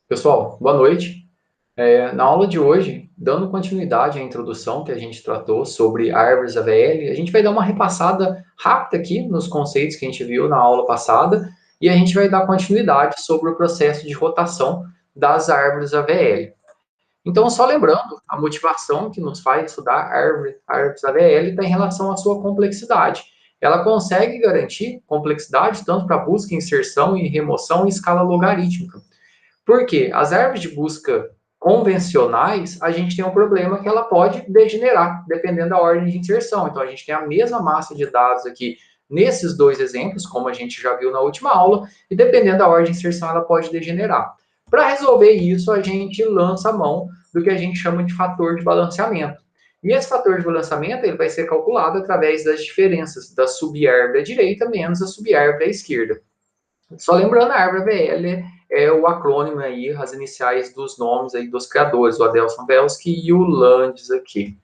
Pessoal, boa noite. Na aula de hoje, dando continuidade à introdução que a gente tratou sobre árvores AVL, a gente vai dar uma repassada rápida aqui nos conceitos que a gente viu na aula passada e a gente vai dar continuidade sobre o processo de rotação das árvores AVL. Então, só lembrando, a motivação que nos faz estudar árvores AVL está em relação à sua complexidade. Ela consegue garantir complexidade tanto para busca, inserção e remoção em escala logarítmica. Porque as árvores de busca convencionais, a gente tem um problema que ela pode degenerar, dependendo da ordem de inserção. Então, a gente tem a mesma massa de dados aqui nesses dois exemplos, como a gente já viu na última aula, e dependendo da ordem de inserção, ela pode degenerar. Para resolver isso, a gente lança a mão do que a gente chama de fator de balanceamento. E esse fator de balanceamento ele vai ser calculado através das diferenças da subárvore da direita menos a subárvore da esquerda. Só lembrando, a árvore AVL é o acrônimo aí, as iniciais dos nomes aí dos criadores, o Adelson Belsky e o Landes aqui.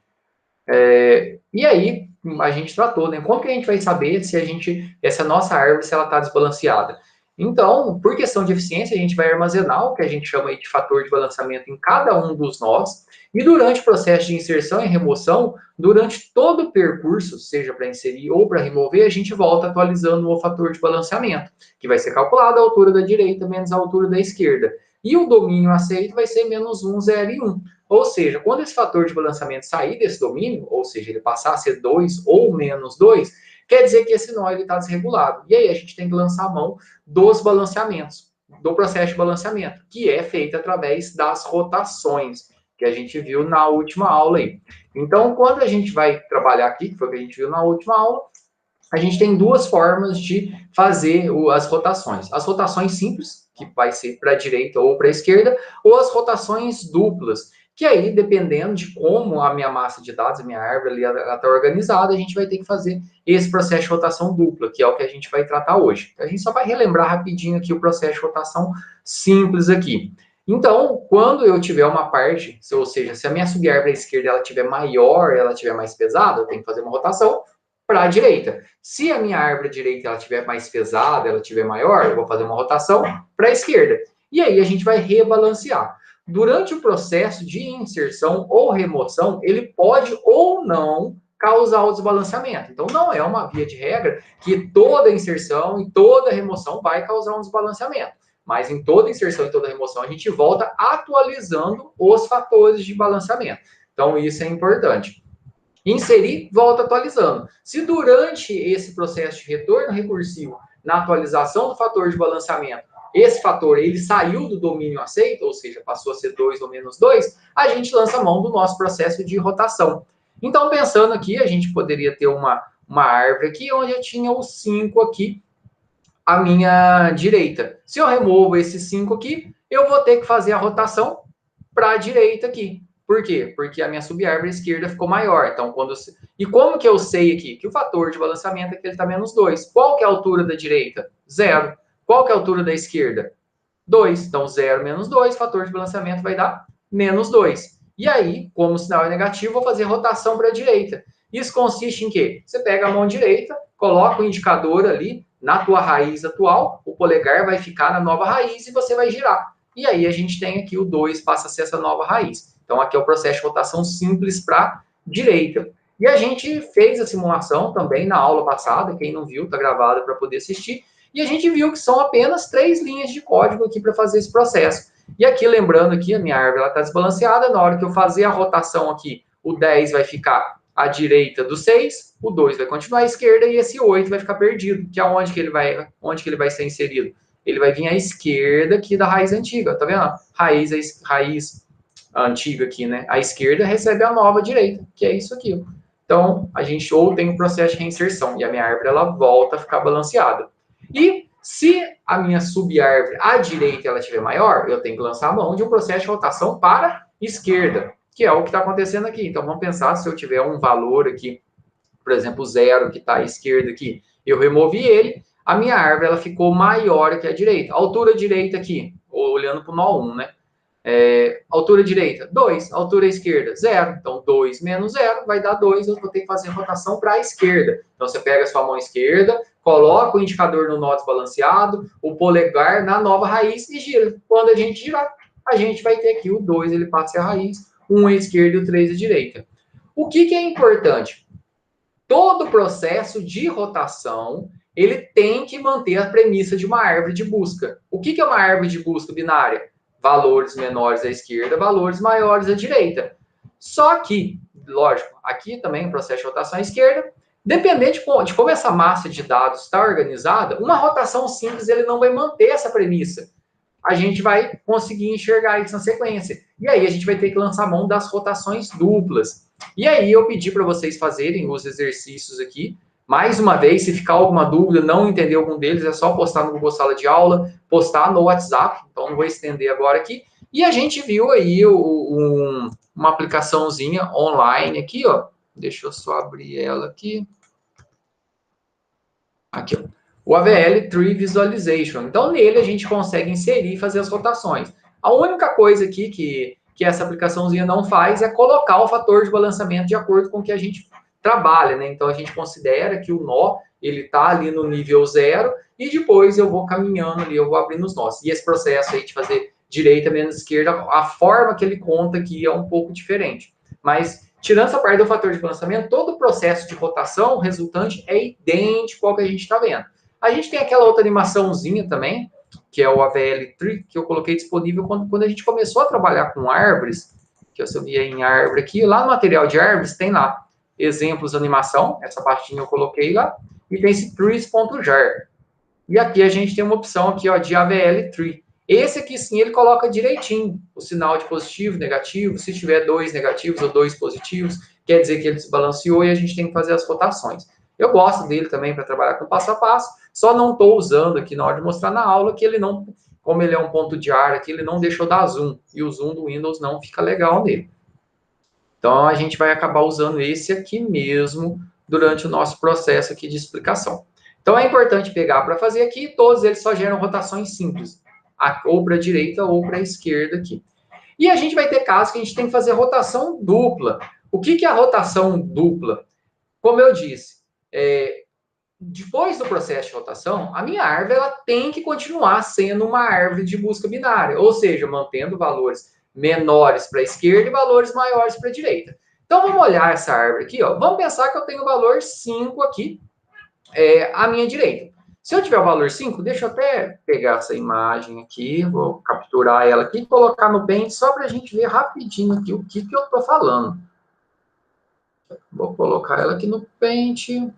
E aí, a gente tratou, né? Como que a gente vai saber se essa nossa árvore, se ela está desbalanceada? Então, por questão de eficiência, a gente vai armazenar o que a gente chama aí de fator de balanceamento em cada um dos nós, e durante o processo de inserção e remoção, durante todo o percurso, seja para inserir ou para remover, a gente volta atualizando o fator de balanceamento, que vai ser calculado a altura da direita menos a altura da esquerda. E o domínio aceito vai ser menos 1, 0 e 1. Ou seja, quando esse fator de balanceamento sair desse domínio, ou seja, ele passar a ser 2 ou menos 2, quer dizer que esse nó está desregulado. E aí a gente tem que lançar a mão dos balanceamentos, do processo de balanceamento, que é feito através das rotações, que a gente viu na última aula aí. Então, quando a gente vai trabalhar aqui, que foi o que a gente viu na última aula, a gente tem duas formas de fazer as rotações. As rotações simples, que vai ser para a direita ou para a esquerda, ou as rotações duplas, que aí, dependendo de como a minha massa de dados, a minha árvore ali está organizada, a gente vai ter que fazer esse processo de rotação dupla, que é o que a gente vai tratar hoje. Então, a gente só vai relembrar rapidinho aqui o processo de rotação simples aqui. Então, quando eu tiver uma parte, ou seja, se a minha subárvore à esquerda ela tiver maior, ela tiver mais pesada, eu tenho que fazer uma rotação para a direita. Se a minha árvore direita ela tiver mais pesada, ela tiver maior, eu vou fazer uma rotação para a esquerda. E aí a gente vai rebalancear. Durante o processo de inserção ou remoção, ele pode ou não causar o desbalanceamento. Então, não é uma via de regra que toda inserção e toda remoção vai causar um desbalanceamento. Mas em toda inserção e toda remoção, a gente volta atualizando os fatores de balanceamento. Então, isso é importante. Inserir, volta atualizando. Se durante esse processo de retorno recursivo, na atualização do fator de balanceamento, esse fator ele saiu do domínio aceito, ou seja, passou a ser 2 ou menos 2, a gente lança a mão do nosso processo de rotação. Então, pensando aqui, a gente poderia ter uma árvore aqui, onde eu tinha o 5 aqui, à minha direita. Se eu removo esse 5 aqui, eu vou ter que fazer a rotação para a direita aqui. Por quê? Porque a minha subárvore esquerda ficou maior. Então, E como que eu sei aqui? Que o fator de balanceamento é que ele está menos 2. Qual que é a altura da direita? 0. Qual que é a altura da esquerda? 2. Então, 0 menos 2, fator de balanceamento vai dar menos 2. E aí, como o sinal é negativo, vou fazer rotação para a direita. Isso consiste em quê? Você pega a mão direita, coloca o indicador ali na tua raiz atual, o polegar vai ficar na nova raiz e você vai girar. E aí a gente tem aqui o 2 passa a ser essa nova raiz. Então aqui é o processo de rotação simples para direita. E a gente fez a simulação também na aula passada, quem não viu, está gravado para poder assistir. E a gente viu que são apenas 3 linhas de código aqui para fazer esse processo. E aqui, lembrando aqui, a minha árvore está desbalanceada, na hora que eu fazer a rotação aqui, o 10 vai ficar à direita do 6, o 2 vai continuar à esquerda e esse 8 vai ficar perdido, que é onde que ele vai ser inserido. Ele vai vir à esquerda aqui da raiz antiga, tá vendo? Raiz antiga aqui, né? A esquerda recebe a nova direita, que é isso aqui. Então, a gente ou tem um processo de reinserção e a minha árvore ela volta a ficar balanceada. E se a minha subárvore à direita ela estiver maior, eu tenho que lançar a mão de um processo de rotação para a esquerda, que é o que está acontecendo aqui. Então, vamos pensar se eu tiver um valor aqui, por exemplo, 0, que está à esquerda aqui, eu removi ele, a minha árvore ela ficou maior que a direita. A altura direita aqui, olhando para o nó 1, né? Altura direita, 2. Altura esquerda, 0. Então, 2 menos 0 vai dar 2. Eu vou ter que fazer a rotação para a esquerda. Então, você pega a sua mão esquerda, coloca o indicador no nó desbalanceado, o polegar na nova raiz e gira. Quando a gente girar, a gente vai ter aqui o 2, ele passa a raiz, 1 à esquerda e o 3 à direita. O que é importante? Todo processo de rotação, ele tem que manter a premissa de uma árvore de busca. O que é uma árvore de busca binária? Valores menores à esquerda, valores maiores à direita. Só que, lógico, aqui também o processo de rotação à esquerda, dependendo de como essa massa de dados está organizada, uma rotação simples ele não vai manter essa premissa. A gente vai conseguir enxergar isso na sequência. E aí a gente vai ter que lançar mão das rotações duplas. E aí eu pedi para vocês fazerem os exercícios aqui. Mais uma vez, se ficar alguma dúvida, não entender algum deles, é só postar no Google Sala de Aula, postar no WhatsApp, então não vou estender agora aqui. E a gente viu aí uma aplicaçãozinha online aqui, ó. Deixa eu só abrir ela aqui. Aqui, ó. O AVL Tree Visualization. Então, nele a gente consegue inserir e fazer as rotações. A única coisa aqui que essa aplicaçãozinha não faz é colocar o fator de balanceamento de acordo com o que a gente trabalha, né? Então, a gente considera que o nó, ele tá ali no nível 0 e depois eu vou caminhando ali, eu vou abrindo os nós. E esse processo aí de fazer direita menos esquerda, a forma que ele conta aqui é um pouco diferente. Mas tirando essa parte do fator de balanceamento, todo o processo de rotação resultante é idêntico ao que a gente está vendo. A gente tem aquela outra animaçãozinha também, que é o AVL Tree, que eu coloquei disponível quando a gente começou a trabalhar com árvores, que eu subia em árvore aqui, lá no material de árvores tem lá exemplos de animação, essa pastinha eu coloquei lá, e tem esse trees.jar. E aqui a gente tem uma opção aqui, ó, de AVL Tree. Esse aqui sim, ele coloca direitinho o sinal de positivo, negativo. Se tiver 2 negativos ou 2 positivos, quer dizer que ele se balanceou e a gente tem que fazer as rotações. Eu gosto dele também para trabalhar com passo a passo, só não estou usando aqui na hora de mostrar na aula, que ele não, como ele é um ponto de ar aqui, ele não deixou dar zoom, e o zoom do Windows não fica legal nele. Então, a gente vai acabar usando esse aqui mesmo durante o nosso processo aqui de explicação. Então, é importante pegar para fazer aqui, todos eles só geram rotações simples, ou para a direita ou para a esquerda aqui. E a gente vai ter casos que a gente tem que fazer rotação dupla. O que é a rotação dupla? Como eu disse, depois do processo de rotação, a minha árvore ela tem que continuar sendo uma árvore de busca binária, ou seja, mantendo valores menores para a esquerda e valores maiores para a direita. Então, vamos olhar essa árvore aqui. Ó. Vamos pensar que eu tenho o valor 5 aqui, à minha direita. Se eu tiver o valor 5, deixa eu até pegar essa imagem aqui, vou capturar ela aqui e colocar no Paint só para a gente ver rapidinho aqui o que eu estou falando. Vou colocar ela aqui no Paint.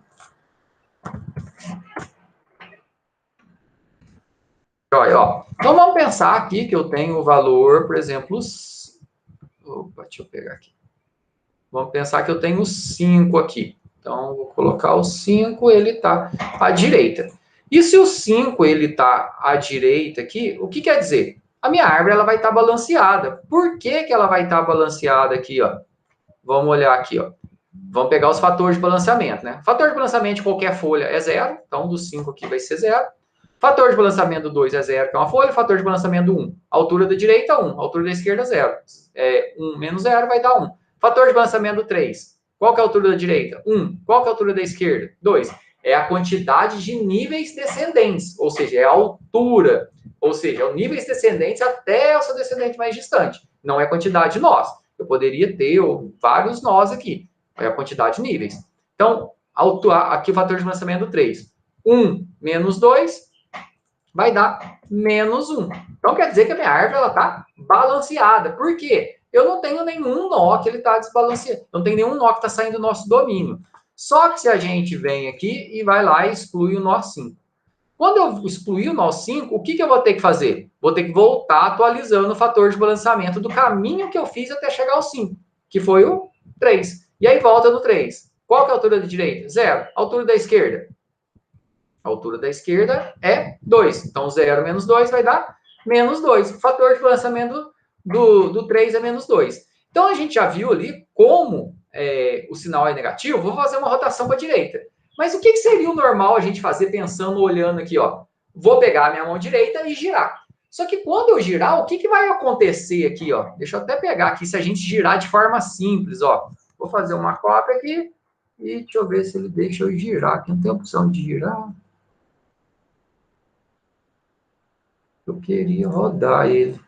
Olha, ó. Então, vamos pensar aqui que eu tenho o valor, por exemplo, opa, deixa eu pegar aqui. Vamos pensar que eu tenho 5 aqui. Então, vou colocar o 5, ele está à direita. E se o 5 ele está à direita aqui, o que quer dizer? A minha árvore ela vai estar balanceada. Por que ela vai estar balanceada aqui? Ó? Vamos olhar aqui. Ó. Vamos pegar os fatores de balanceamento. Né? Fator de balanceamento de qualquer folha é 0. Então, do 5 aqui vai ser 0. Fator de balanceamento do 2 é 0, que é uma folha. Fator de balanceamento do 1. Altura da direita, 1. Altura da esquerda, 0. 1 menos 0 vai dar 1. Fator de balanceamento do 3. Qual que é a altura da direita? 1. Qual que é a altura da esquerda? 2. É a quantidade de níveis descendentes, ou seja, é a altura. Ou seja, é o níveis descendentes até o seu descendente mais distante. Não é a quantidade de nós. Eu poderia ter vários nós aqui. É a quantidade de níveis. Então, aqui o fator de balanceamento do 3. 1 menos 2 vai dar menos 1. Então, quer dizer que a minha árvore está balanceada. Por quê? Eu não tenho nenhum nó que ele está desbalanceado. Não tem nenhum nó que está saindo do nosso domínio. Só que se a gente vem aqui e vai lá e exclui o nó 5. Quando eu excluir o nó 5, o que eu vou ter que fazer? Vou ter que voltar atualizando o fator de balanceamento do caminho que eu fiz até chegar ao 5, que foi o 3. E aí volta no 3. Qual que é a altura da direita? 0. Altura da esquerda? A altura da esquerda é 2. Então, 0 menos 2 vai dar menos 2. O fator de balanceamento do 3 é menos 2. Então, a gente já viu ali como o sinal é negativo. Vou fazer uma rotação para a direita. Mas o que seria o normal a gente fazer pensando, olhando aqui? Ó? Vou pegar a minha mão direita e girar. Só que quando eu girar, o que vai acontecer aqui? Ó? Deixa eu até pegar aqui, se a gente girar de forma simples. Ó. Vou fazer uma cópia aqui e deixa eu ver se ele deixa eu girar. Aqui não tem opção de girar. Eu queria rodar ele.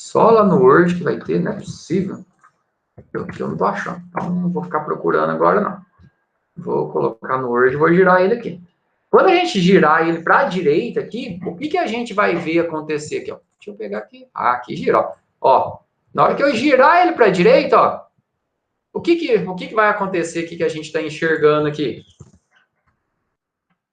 Só lá no Word que vai ter, não é possível. Eu não tô achando. Então, não vou ficar procurando agora, não. Vou colocar no Word e vou girar ele aqui. Quando a gente girar ele para a direita aqui, o que, que a gente vai ver acontecer aqui? Ó? Deixa eu pegar aqui. Ah, aqui girou. Ó, na hora que eu girar ele para a direita, ó, o que vai acontecer aqui que a gente está enxergando aqui?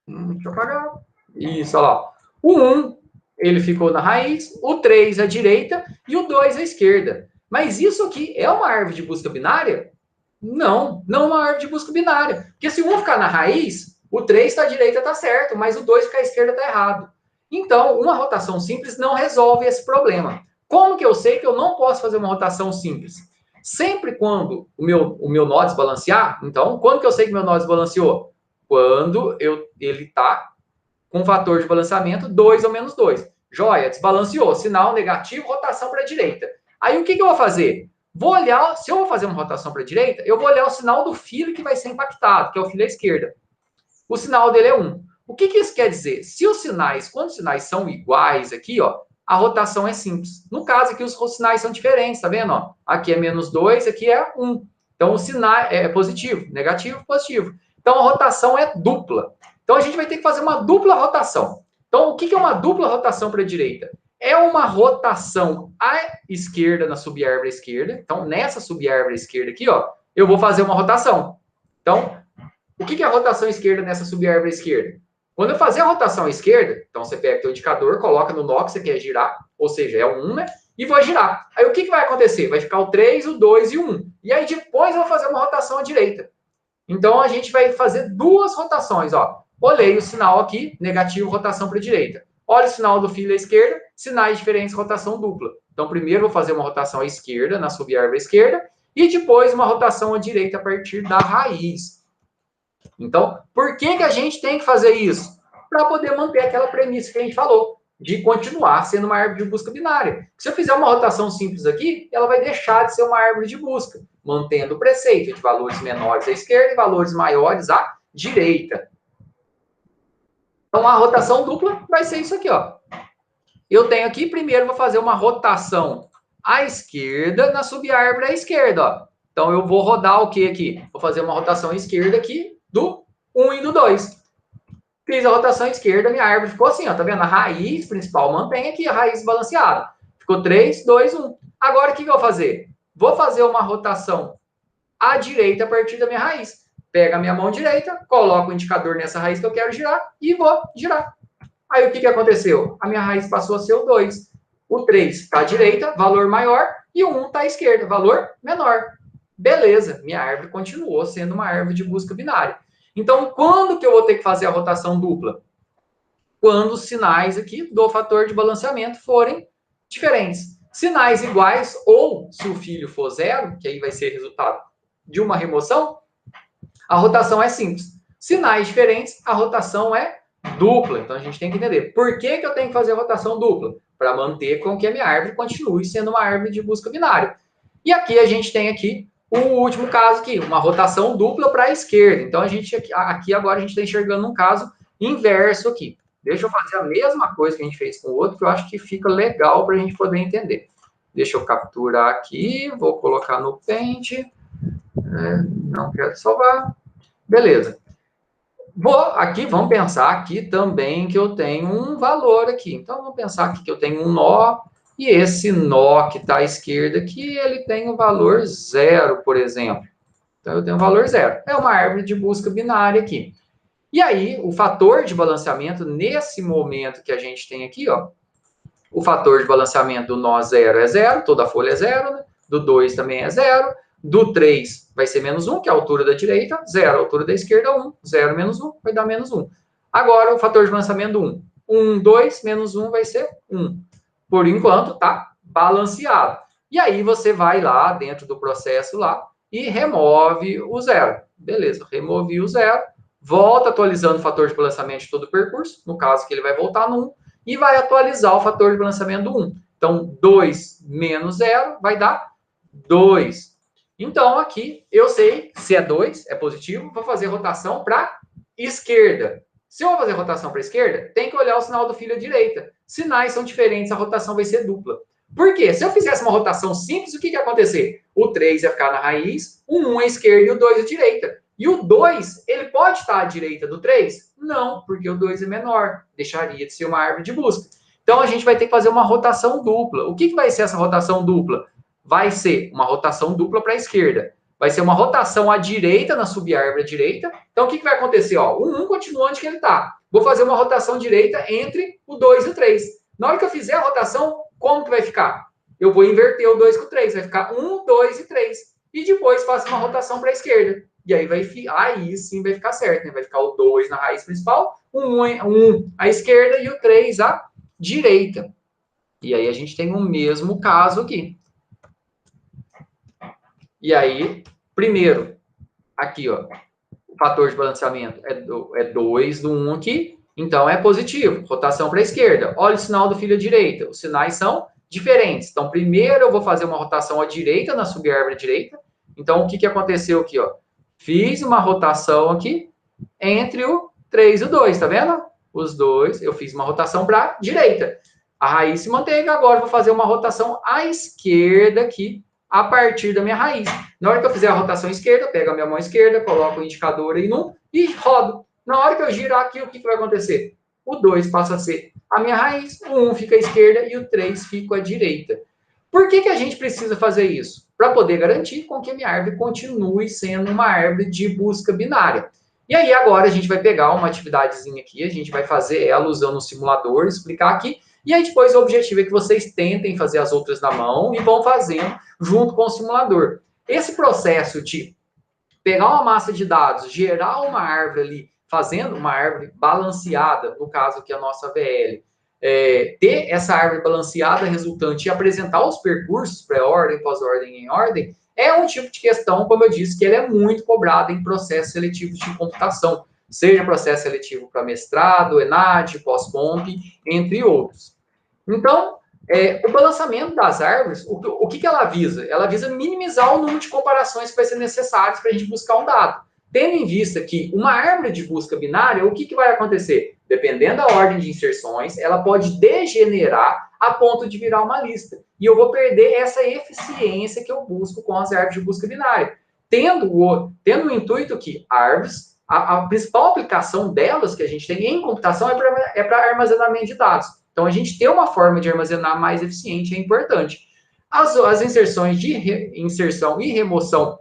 Deixa eu apagar. Isso, olha lá. O 1, ele ficou na raiz, o 3 à direita e o 2 à esquerda. Mas isso aqui é uma árvore de busca binária? Não, não é uma árvore de busca binária. Porque se o 1 ficar na raiz, o 3 está à direita, está certo, mas o 2 ficar à esquerda está errado. Então, uma rotação simples não resolve esse problema. Como que eu sei que eu não posso fazer uma rotação simples? Sempre quando o meu nó desbalancear, então, quando que eu sei que meu nó desbalanceou? Quando ele está com um fator de balanceamento 2 ou menos 2. Joia, desbalanceou, sinal negativo, rotação para a direita. Aí o que, que eu vou fazer? Vou olhar, se eu vou fazer uma rotação para a direita, eu vou olhar o sinal do filo que vai ser impactado, que é o filo à esquerda. O sinal dele é 1. O que, que isso quer dizer? Se os sinais, quando os sinais são iguais aqui, ó, a rotação é simples. No caso aqui, os sinais são diferentes, tá vendo? Ó? Aqui é menos 2, aqui é 1. Então, o sinal é positivo, negativo, positivo. Então, a rotação é dupla. Então, a gente vai ter que fazer uma dupla rotação. Então, o que é uma dupla rotação para a direita? É uma rotação à esquerda na subárvore esquerda. Então, nessa subárvore esquerda aqui, ó, eu vou fazer uma rotação. Então, o que é a rotação esquerda nessa subárvore esquerda? Quando eu fazer a rotação à esquerda, então você pega o teu indicador, coloca no nó que você quer girar, ou seja, é o 1, né? E vou girar. Aí o que vai acontecer? Vai ficar o 3, o 2 e o 1. E aí depois eu vou fazer uma rotação à direita. Então a gente vai fazer duas rotações, ó. Olhei o sinal aqui, negativo, rotação para a direita. Olha o sinal do filo à esquerda, sinais diferentes, rotação dupla. Então primeiro eu vou fazer uma rotação à esquerda, na subárvore esquerda, e depois uma rotação à direita a partir da raiz. Então, por que, que a gente tem que fazer isso? Para poder manter aquela premissa que a gente falou, de continuar sendo uma árvore de busca binária. Se eu fizer uma rotação simples aqui, ela vai deixar de ser uma árvore de busca, mantendo o preceito de valores menores à esquerda e valores maiores à direita. Então, a rotação dupla vai ser isso aqui, ó. Eu tenho aqui, primeiro, vou fazer uma rotação à esquerda na subárvore à esquerda, ó. Então, eu vou rodar o que aqui? Vou fazer uma rotação à esquerda aqui do 1 e do 2. Fiz a rotação à esquerda, minha árvore ficou assim, ó. Tá vendo? A raiz principal mantém aqui, a raiz balanceada. Ficou 3, 2, 1. Agora, o que eu vou fazer? Vou fazer uma rotação à direita a partir da minha raiz. Pego a minha mão direita, coloco o indicador nessa raiz que eu quero girar e vou girar. Aí, o que aconteceu? A minha raiz passou a ser o 2. O 3 está à direita, valor maior, e o 1 está à esquerda, valor menor. Beleza, minha árvore continuou sendo uma árvore de busca binária. Então, quando que eu vou ter que fazer a rotação dupla? Quando os sinais aqui do fator de balanceamento forem diferentes. Sinais iguais, ou se o filho for zero, que aí vai ser resultado de uma remoção, a rotação é simples. Sinais diferentes, a rotação é dupla. Então, a gente tem que entender por que eu tenho que fazer a rotação dupla? Para manter com que a minha árvore continue sendo uma árvore de busca binária. E aqui a gente tem aqui o último caso aqui, uma rotação dupla para a esquerda. Então, a gente aqui agora a gente está enxergando um caso inverso aqui. Deixa eu fazer a mesma coisa que a gente fez com o outro, que eu acho que fica legal para a gente poder entender. Deixa eu capturar aqui, vou colocar no Paint. Não quero salvar. Beleza. Vamos pensar aqui também que eu tenho um valor aqui. Então, vamos pensar aqui que eu tenho um nó, e esse nó que está à esquerda aqui, ele tem o valor 0, por exemplo. Então, eu tenho o valor 0. É uma árvore de busca binária aqui. E aí, o fator de balanceamento, nesse momento que a gente tem aqui, ó, o fator de balanceamento do nó 0 é 0, toda a folha é 0, né? Do 2 também é 0, do 3 vai ser menos 1, que é a altura da direita, 0, a altura da esquerda, 1, 0 menos 1 vai dar menos 1. Agora, o fator de balanceamento 1, 1, 2, menos 1 vai ser 1. Por enquanto, tá balanceado. E aí, você vai lá dentro do processo lá e remove o 0. Beleza, removi o 0, volta atualizando o fator de balanceamento de todo o percurso, no caso que ele vai voltar no 1, e vai atualizar o fator de balanceamento do 1. Então, 2 menos 0 vai dar 2. Então, aqui, eu sei se é 2, é positivo, vou fazer rotação para esquerda. Se eu vou fazer rotação para esquerda, tem que olhar o sinal do filo à direita. Sinais são diferentes, a rotação vai ser dupla. Por quê? Se eu fizesse uma rotação simples, o que ia acontecer? O 3 ia ficar na raiz, o 1 à esquerda e o 2 à direita. E o 2, ele pode estar à direita do 3? Não, porque o 2 é menor, deixaria de ser uma árvore de busca. Então, a gente vai ter que fazer uma rotação dupla. O que vai ser essa rotação dupla? Vai ser uma rotação dupla para a esquerda. Vai ser uma rotação à direita, na subárvore à direita. Então, o que vai acontecer? Ó, o 1 continua onde que ele está. Vou fazer uma rotação direita entre o 2 e o 3. Na hora que eu fizer a rotação, como que vai ficar? Eu vou inverter o 2 com o 3. Vai ficar 1, 2 e 3. E depois faço uma rotação para a esquerda. E aí sim vai ficar certo. Né? Vai ficar o 2 na raiz principal, o 1 à esquerda e o 3 à direita. E aí a gente tem o mesmo caso aqui. E aí, primeiro, aqui, ó, o fator de balanceamento é 2 do 1 aqui, então é positivo. Rotação para a esquerda. Olha o sinal do filho à direita. Os sinais são diferentes. Então, primeiro eu vou fazer uma rotação à direita, na subárvore direita. Então, o que aconteceu aqui, ó? Fiz uma rotação aqui entre o 3 e o 2, tá vendo? Os dois, eu fiz uma rotação para a direita. A raiz se manteve, agora eu vou fazer uma rotação à esquerda aqui, a partir da minha raiz. Na hora que eu fizer a rotação esquerda, eu pego a minha mão esquerda, coloco o indicador aí no e rodo. Na hora que eu girar aqui, o que vai acontecer? O 2 passa a ser a minha raiz, o 1 fica à esquerda e o 3 fica à direita. Por que a gente precisa fazer isso? Para poder garantir com que a minha árvore continue sendo uma árvore de busca binária. E aí agora a gente vai pegar uma atividadezinha aqui, a gente vai fazer ela usando o simulador, explicar aqui, e aí depois o objetivo é que vocês tentem fazer as outras na mão e vão fazendo junto com o simulador. Esse processo de pegar uma massa de dados, gerar uma árvore ali, fazendo uma árvore balanceada, no caso aqui a nossa VL, ter essa árvore balanceada resultante e apresentar os percursos pré-ordem, pós-ordem e em ordem, é um tipo de questão, como eu disse, que ele é muito cobrado em processos seletivos de computação, seja processo seletivo para mestrado, ENAD, pós-comp, entre outros. Então, o balanceamento das árvores, o que ela visa? Ela visa minimizar o número de comparações que vai ser necessários para a gente buscar um dado. Tendo em vista que uma árvore de busca binária, o que vai acontecer? Dependendo da ordem de inserções, ela pode degenerar a ponto de virar uma lista. E eu vou perder essa eficiência que eu busco com as árvores de busca binária. Tendo o intuito que árvores, a principal aplicação delas que a gente tem em computação é para armazenamento de dados. Então, a gente ter uma forma de armazenar mais eficiente é importante. As inserções de inserção e remoção,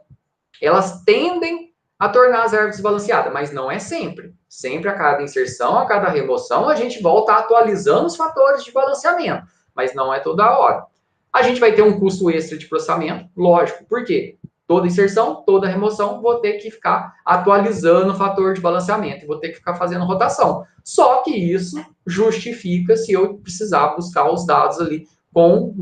elas tendem a tornar as árvores balanceadas, mas não é sempre. Sempre a cada inserção, a cada remoção, a gente volta atualizando os fatores de balanceamento, mas não é toda hora. A gente vai ter um custo extra de processamento, lógico. Por quê? Toda inserção, toda remoção, vou ter que ficar atualizando o fator de balanceamento, vou ter que ficar fazendo rotação. Só que isso justifica se eu precisar buscar os dados ali com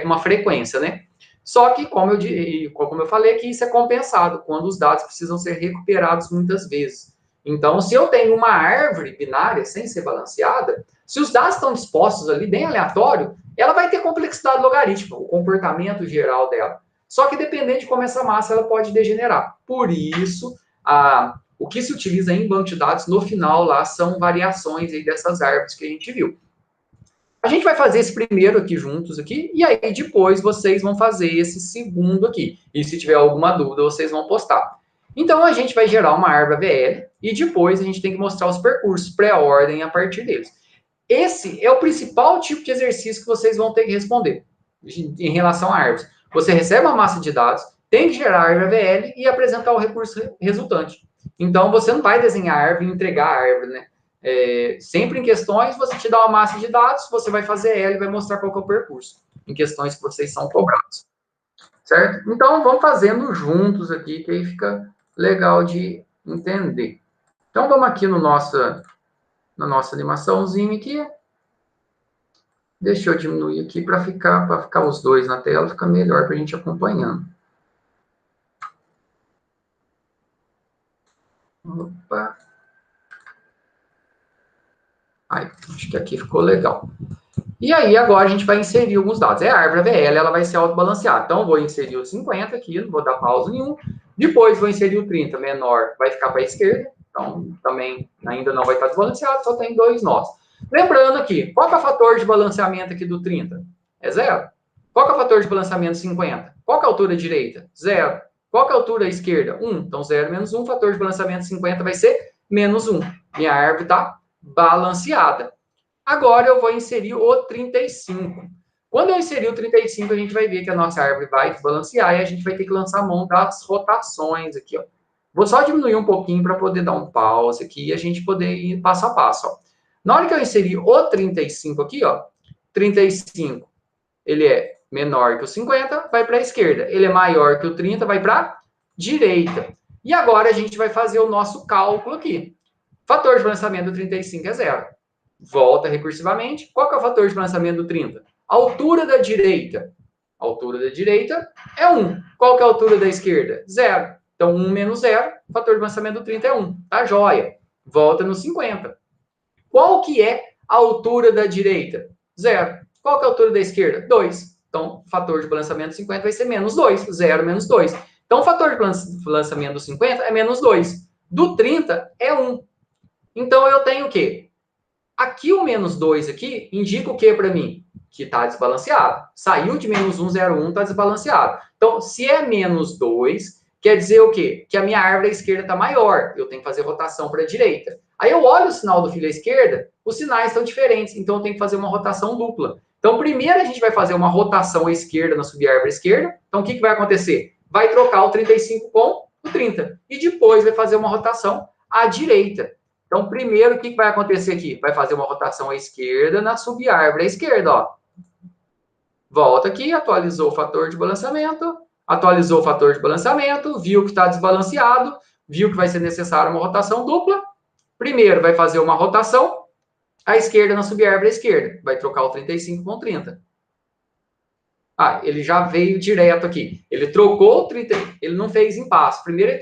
uma frequência, né? Só que, como eu falei aqui, isso é compensado quando os dados precisam ser recuperados muitas vezes. Então, se eu tenho uma árvore binária sem ser balanceada, se os dados estão dispostos ali bem aleatório, ela vai ter complexidade logarítmica, o comportamento geral dela. Só que dependendo de como essa massa ela pode degenerar. Por isso, o que se utiliza em banco de dados no final lá são variações aí dessas árvores que a gente viu. A gente vai fazer esse primeiro aqui juntos aqui, e aí depois vocês vão fazer esse segundo aqui. E se tiver alguma dúvida, vocês vão postar. Então, a gente vai gerar uma árvore AVL, e depois a gente tem que mostrar os percursos pré-ordem a partir deles. Esse é o principal tipo de exercício que vocês vão ter que responder em relação a árvores. Você recebe uma massa de dados, tem que gerar a árvore AVL e apresentar o recurso resultante. Então, você não vai desenhar a árvore e entregar a árvore, né? Sempre em questões, você te dá uma massa de dados, você vai fazer ela e vai mostrar qual que é o percurso, em questões que vocês são cobrados. Certo? Então, vamos fazendo juntos aqui, que aí fica legal de entender. Então, vamos aqui na nossa animaçãozinha aqui. Deixa eu diminuir aqui para ficar os dois na tela, fica melhor para a gente acompanhando. Opa. Aí, acho que aqui ficou legal. E aí, agora a gente vai inserir alguns dados. A árvore AVL, ela vai ser autobalanceada. Então, eu vou inserir o 50 aqui, não vou dar pausa nenhum. Depois, vou inserir o 30 menor, vai ficar para a esquerda. Então, também ainda não vai estar desbalanceado, só tem 2 nós. Lembrando aqui, qual é o fator de balanceamento aqui do 30? É 0. Qual que é o fator de balanceamento 50? Qual que é a altura direita? 0. Qual que é a altura esquerda? 1. Então, 0 menos 1, fator de balanceamento 50 vai ser menos 1. Minha árvore está balanceada. Agora eu vou inserir o 35. Quando eu inserir o 35, a gente vai ver que a nossa árvore vai desbalancear e a gente vai ter que lançar a mão das rotações aqui, ó. Vou só diminuir um pouquinho para poder dar um pause aqui e a gente poder ir passo a passo, ó. Na hora que eu inserir o 35 aqui, ó, 35, ele é menor que o 50, vai para a esquerda. Ele é maior que o 30, vai para a direita. E agora a gente vai fazer o nosso cálculo aqui. Fator de balanceamento do 35 é 0. Volta recursivamente. Qual que é o fator de balanceamento do 30? Altura da direita. A altura da direita é 1. Qual que é a altura da esquerda? 0. Então, 1 menos 0, fator de balanceamento do 30 é 1. Tá joia. Volta no 50. Qual que é a altura da direita? 0. Qual que é a altura da esquerda? 2. Então, o fator de balanceamento do 50 vai ser menos 2. 0 menos 2. Então, o fator de balanceamento do 50 é menos 2. Do 30 é 1. Então, eu tenho o quê? Aqui o menos 2 aqui indica o que para mim? Que está desbalanceado. Saiu de menos 1,01, está desbalanceado. Então, se é menos 2, quer dizer o quê? Que a minha árvore à esquerda está maior. Eu tenho que fazer rotação para a direita. Aí eu olho o sinal do fio à esquerda, os sinais estão diferentes. Então, eu tenho que fazer uma rotação dupla. Então, primeiro a gente vai fazer uma rotação à esquerda na subárvore esquerda. Então, o que vai acontecer? Vai trocar o 35 com o 30. E depois vai fazer uma rotação à direita. Então, primeiro, o que vai acontecer aqui? Vai fazer uma rotação à esquerda na subárvore à esquerda, ó. Volta aqui, atualizou o fator de balanceamento, atualizou o fator de balanceamento, viu que está desbalanceado, viu que vai ser necessária uma rotação dupla. Primeiro, vai fazer uma rotação à esquerda na subárvore à esquerda. Vai trocar o 35 com 30. Ah, ele já veio direto aqui. Ele trocou o 30, ele não fez impasse. Primeiro ele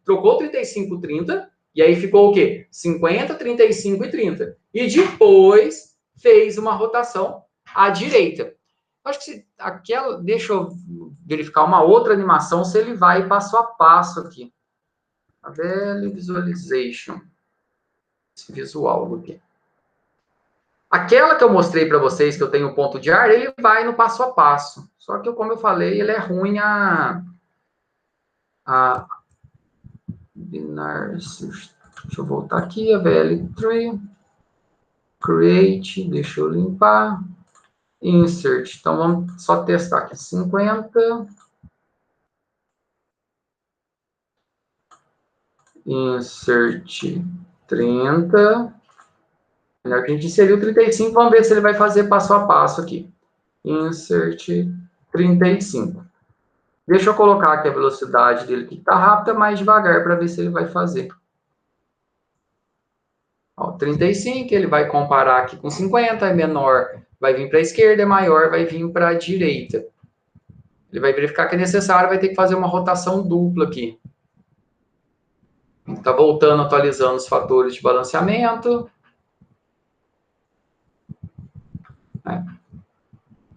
trocou 35 com 30, e aí ficou o quê? 50, 35 e 30. E depois fez uma rotação à direita. Acho que aquela. Deixa eu verificar uma outra animação, se ele vai passo a passo aqui. A Valley Visualization. Esse visual aqui. Aquela que eu mostrei para vocês, que eu tenho ponto de ar, ele vai no passo a passo. Só que, como eu falei, ele é ruim a binar. Deixa eu voltar aqui, a VL3. Create, deixa eu limpar. Insert. Então, vamos só testar aqui. 50. Insert 30. Melhor que a gente inseriu 35. Vamos ver se ele vai fazer passo a passo aqui. Insert 35. Deixa eu colocar aqui a velocidade dele, que está rápida, mais devagar, para ver se ele vai fazer. Ó, 35, ele vai comparar aqui com 50, é menor, vai vir para a esquerda, é maior, vai vir para a direita. Ele vai verificar que é necessário, vai ter que fazer uma rotação dupla aqui. Está voltando, atualizando os fatores de balanceamento.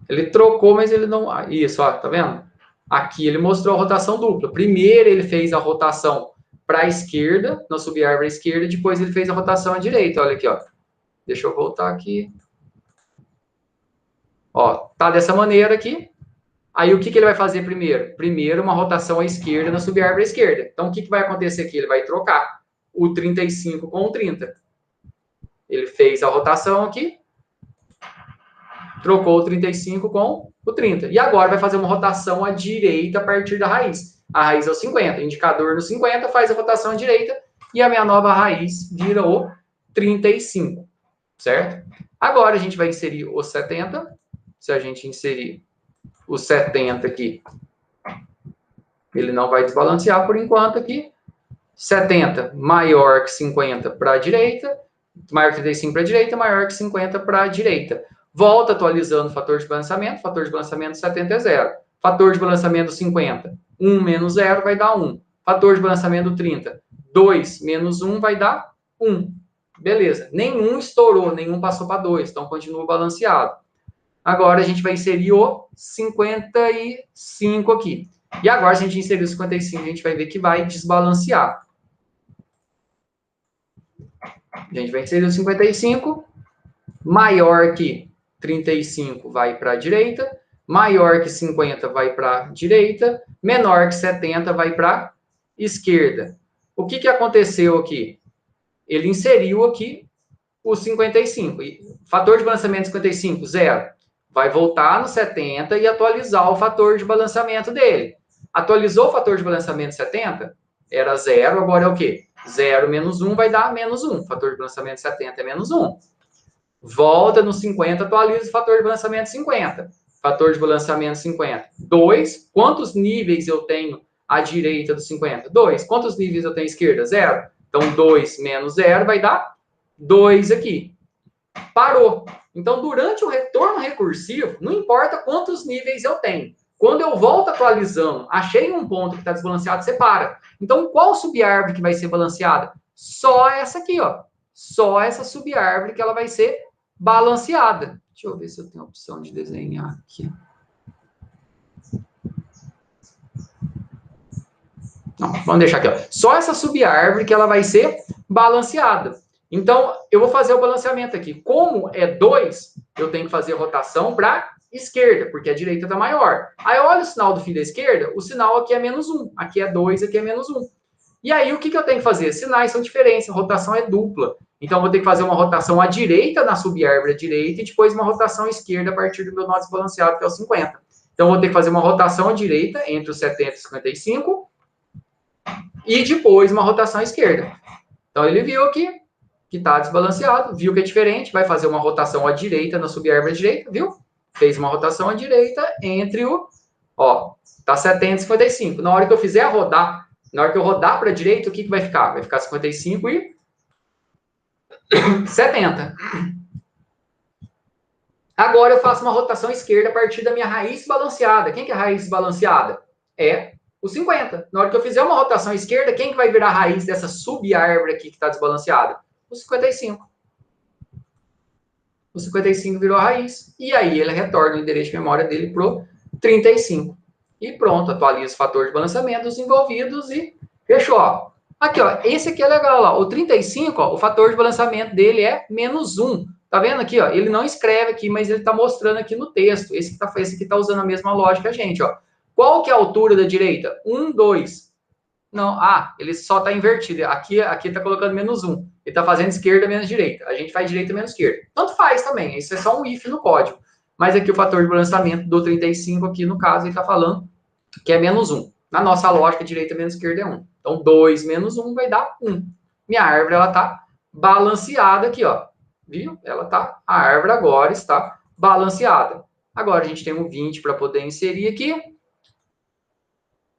Ele trocou, mas ele não... Isso, ó, tá vendo? Aqui ele mostrou a rotação dupla. Primeiro ele fez a rotação para a esquerda, na subárvore esquerda, depois ele fez a rotação à direita. Olha aqui, ó. Deixa eu voltar aqui. Ó, tá dessa maneira aqui. Aí o que ele vai fazer primeiro? Primeiro uma rotação à esquerda na subárvore esquerda. Então o que vai acontecer aqui? Ele vai trocar o 35 com o 30. Ele fez a rotação aqui, trocou o 35 com o 30. E agora vai fazer uma rotação à direita a partir da raiz. A raiz é o 50. Indicador no 50 faz a rotação à direita e a minha nova raiz vira o 35. Certo? Agora a gente vai inserir o 70. Se a gente inserir o 70 aqui, ele não vai desbalancear por enquanto aqui. 70 maior que 50 para a direita, maior que 35 para a direita, maior que 50 para a direita. Volta atualizando o fator de balanceamento. Fator de balanceamento 70 é 0. Fator de balanceamento 50, 1 menos 0 vai dar 1. Fator de balanceamento 30, 2 menos 1 vai dar 1. Beleza. Nenhum estourou, nenhum passou para 2, então continua balanceado. Agora a gente vai inserir o 55 aqui. E agora, se a gente inserir o 55, a gente vai ver que vai desbalancear. A gente vai inserir o 55, maior que 35 vai para a direita, maior que 50 vai para a direita, menor que 70 vai para a esquerda. O que aconteceu aqui? Ele inseriu aqui o 55. Fator de balanceamento 55, 0. Vai voltar no 70 e atualizar o fator de balanceamento dele. Atualizou o fator de balanceamento 70? Era 0, agora é o quê? 0 menos 1 vai dar menos 1. Fator de balanceamento 70 é menos 1. Volta no 50, atualiza o fator de balanceamento 50. Fator de balanceamento 50. 2. Quantos níveis eu tenho à direita do 50? 2. Quantos níveis eu tenho à esquerda? 0. Então, 2 menos 0 vai dar 2 aqui. Parou. Então, durante o retorno recursivo, não importa quantos níveis eu tenho. Quando eu volto atualizando, achei um ponto que está desbalanceado, você para. Então, qual subárvore que vai ser balanceada? Só essa aqui, ó. Só essa subárvore que ela vai ser balanceada. Deixa eu ver se eu tenho a opção de desenhar aqui. Não, vamos deixar aqui, ó. Só essa subárvore que ela vai ser balanceada. Então, eu vou fazer o balanceamento aqui. Como é 2, eu tenho que fazer rotação para esquerda, porque a direita está maior. Aí, olha o sinal do fim da esquerda, o sinal aqui é menos 1. Aqui é 2, aqui é menos 1. E aí, o que eu tenho que fazer? Sinais são diferentes, a rotação é dupla. Então, eu vou ter que fazer uma rotação à direita, na subárvore à direita, e depois uma rotação à esquerda a partir do meu nó desbalanceado, que é o 50. Então, eu vou ter que fazer uma rotação à direita, entre os 70 e 55, e depois uma rotação à esquerda. Então, ele viu aqui que está desbalanceado, viu que é diferente, vai fazer uma rotação à direita na subárvore à direita, viu? Fez uma rotação à direita entre o, ó, tá 70 e 55. Na hora que eu fizer a rodar, na hora que eu rodar para a direita, o que vai ficar? Vai ficar 55 e 70. Agora eu faço uma rotação à esquerda a partir da minha raiz balanceada. Quem que é a raiz balanceada? É o 50. Na hora que eu fizer uma rotação à esquerda, quem que vai virar a raiz dessa subárvore aqui que está desbalanceada? O 55. O 55 virou a raiz. E aí ele retorna o endereço de memória dele pro 35. E pronto, atualiza o fator de balanceamento dos envolvidos e fechou. Ó. Aqui, ó, esse aqui é legal. Ó. O 35, ó, o fator de balanceamento dele é menos 1. Tá vendo aqui? Ó? Ele não escreve aqui, mas ele está mostrando aqui no texto. Esse aqui tá usando a mesma lógica que a gente. Ó. Qual que é a altura da direita? 1, 2. Não, ele só está invertido. Aqui está colocando menos 1. Ele está fazendo esquerda menos direita. A gente faz direita menos esquerda. Tanto faz também. Isso é só um if no código. Mas aqui o fator de balanceamento do 35, aqui no caso, ele está falando que é menos 1. Na nossa lógica, direita menos esquerda é 1. Então, 2 menos 1 vai dar 1. Minha árvore, ela está balanceada aqui, ó. Viu? A árvore agora está balanceada. Agora, a gente tem um 20 para poder inserir aqui.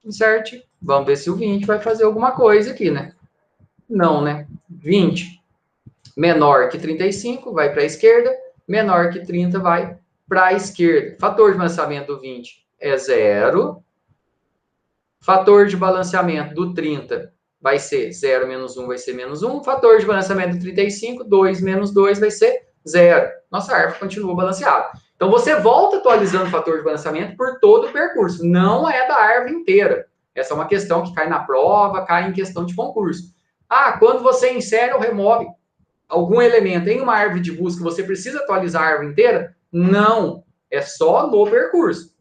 Inserte. Vamos ver se o 20 vai fazer alguma coisa aqui, né? Não, né? 20 menor que 35 vai para a esquerda, menor que 30 vai para a esquerda. Fator de balanceamento do 20 é 0. Fator de balanceamento do 30 vai ser 0 menos 1 vai ser menos 1. Fator de balanceamento do 35, 2 menos 2 vai ser 0. Nossa árvore continua balanceada. Então, você volta atualizando o fator de balanceamento por todo o percurso. Não é da árvore inteira. Essa é uma questão que cai na prova, cai em questão de concurso. Quando você insere ou remove algum elemento em uma árvore de busca, você precisa atualizar a árvore inteira? Não. É só no percurso.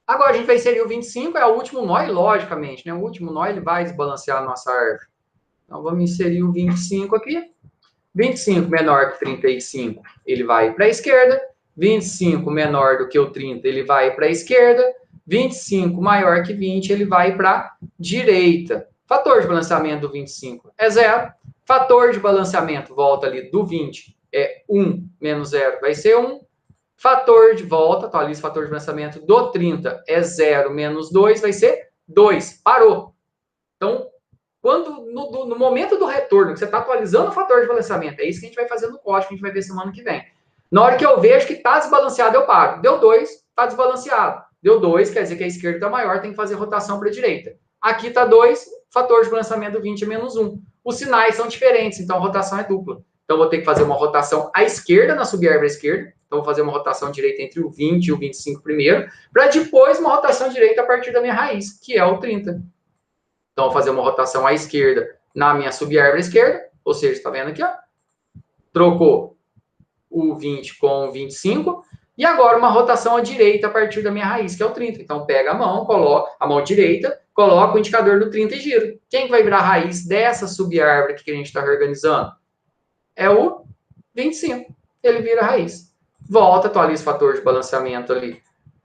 Agora, a gente vai inserir o 25, é o último nó, e logicamente, né? O último nó, ele vai desbalancear a nossa árvore. Então, vamos inserir o 25 aqui. 25 menor que 35, ele vai para a esquerda. 25 menor do que o 30, ele vai para a esquerda. 25 maior que 20, ele vai para a direita. Fator de balanceamento do 25 é 0. Fator de balanceamento, volta ali, do 20 é 1 menos 0, vai ser 1. Fator de volta, atualiza o fator de balanceamento do 30 é 0 menos 2, vai ser 2. Parou. Então, quando no momento do retorno, que você está atualizando o fator de balanceamento, é isso que a gente vai fazer no código, que a gente vai ver semana que vem. Na hora que eu vejo que está desbalanceado, eu paro. Deu 2, está desbalanceado. Deu 2, quer dizer que a esquerda está maior, tem que fazer rotação para a direita. Aqui está 2, fator de balanceamento do 20 é menos 1. Os sinais são diferentes, então a rotação é dupla. Então, vou ter que fazer uma rotação à esquerda, na subárvore à esquerda. Então, vou fazer uma rotação direita entre o 20 e o 25 primeiro, para depois uma rotação direita a partir da minha raiz, que é o 30. Então, vou fazer uma rotação à esquerda na minha subárvore esquerda, ou seja, está vendo aqui, ó? Trocou o 20 com o 25. E agora uma rotação à direita a partir da minha raiz, que é o 30. Então pega a mão, coloca a mão direita, coloca o indicador no 30 e gira. Quem vai virar a raiz dessa subárvore que a gente está reorganizando? É o 25. Ele vira a raiz. Volta, atualiza o fator de balanceamento ali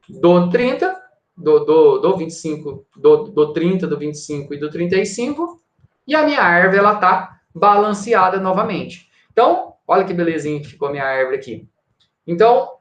do 30, do 25, do 30, do 25 e do 35. E a minha árvore, ela está balanceada novamente. Então, olha que belezinha que ficou a minha árvore aqui. Então,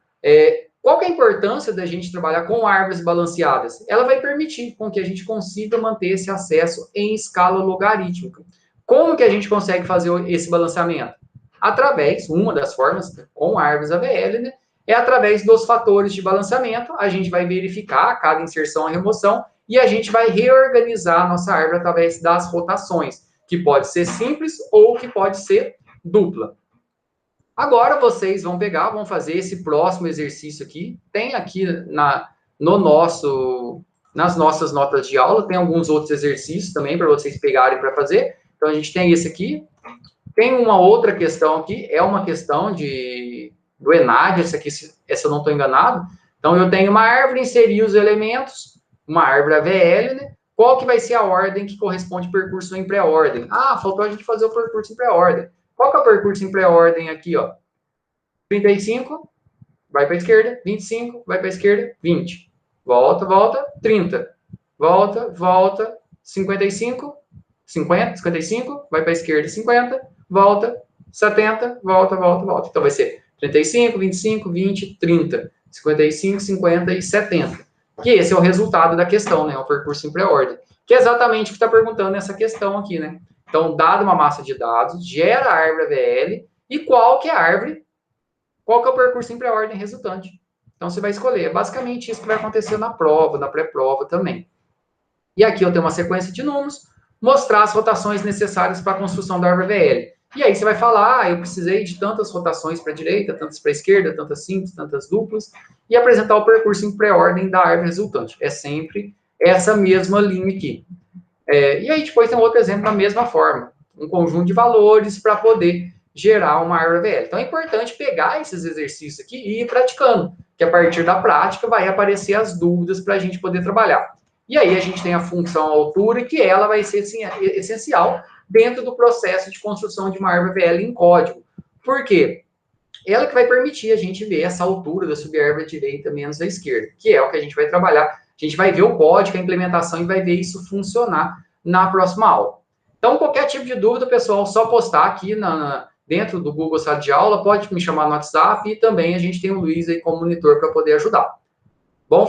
qual que é a importância da gente trabalhar com árvores balanceadas? Ela vai permitir com que a gente consiga manter esse acesso em escala logarítmica. Como que a gente consegue fazer esse balanceamento? Através, uma das formas, com árvores AVL, né, é através dos fatores de balanceamento. A gente vai verificar cada inserção e remoção e a gente vai reorganizar a nossa árvore através das rotações, que pode ser simples ou que pode ser dupla. Agora vocês vão pegar, vão fazer esse próximo exercício aqui. Tem aqui nas nossas notas de aula, tem alguns outros exercícios também para vocês pegarem para fazer. Então a gente tem esse aqui. Tem uma outra questão aqui, é uma questão do ENAD, essa eu não estou enganado. Então eu tenho uma árvore, inserir os elementos, uma árvore AVL, né? Qual que vai ser a ordem que corresponde ao percurso em pré-ordem? Ah, faltou a gente fazer o percurso em pré-ordem. Qual que é o percurso em pré-ordem aqui, ó? 35, vai para a esquerda, 25, vai para a esquerda, 20. Volta, volta, 30. Volta, volta, 55, 50, 55, vai para a esquerda, 50, volta, 70, volta, volta, volta. Então vai ser 35, 25, 20, 30, 55, 50 e 70. Que esse é o resultado da questão, né? O percurso em pré-ordem. Que é exatamente o que está perguntando nessa questão aqui, né? Então, dada uma massa de dados, gera a árvore AVL e qual que é a árvore, qual que é o percurso em pré-ordem resultante. Então, você vai escolher. É basicamente isso que vai acontecer na prova, na pré-prova também. E aqui eu tenho uma sequência de números, mostrar as rotações necessárias para a construção da árvore AVL. E aí você vai falar, eu precisei de tantas rotações para a direita, tantas para a esquerda, tantas simples, tantas duplas, e apresentar o percurso em pré-ordem da árvore resultante. É sempre essa mesma linha aqui. E aí depois tem outro exemplo da mesma forma, um conjunto de valores para poder gerar uma árvore AVL. Então é importante pegar esses exercícios aqui e ir praticando, que a partir da prática vai aparecer as dúvidas para a gente poder trabalhar. E aí a gente tem a função altura, que ela vai ser assim, essencial dentro do processo de construção de uma árvore AVL em código. Por quê? Ela que vai permitir a gente ver essa altura da subárvore direita menos a esquerda, que é o que a gente vai trabalhar. A gente vai ver o código, a implementação e vai ver isso funcionar na próxima aula. Então, qualquer tipo de dúvida, pessoal, só postar aqui dentro do Google Sala de Aula, pode me chamar no WhatsApp e também a gente tem o Luiz aí como monitor para poder ajudar.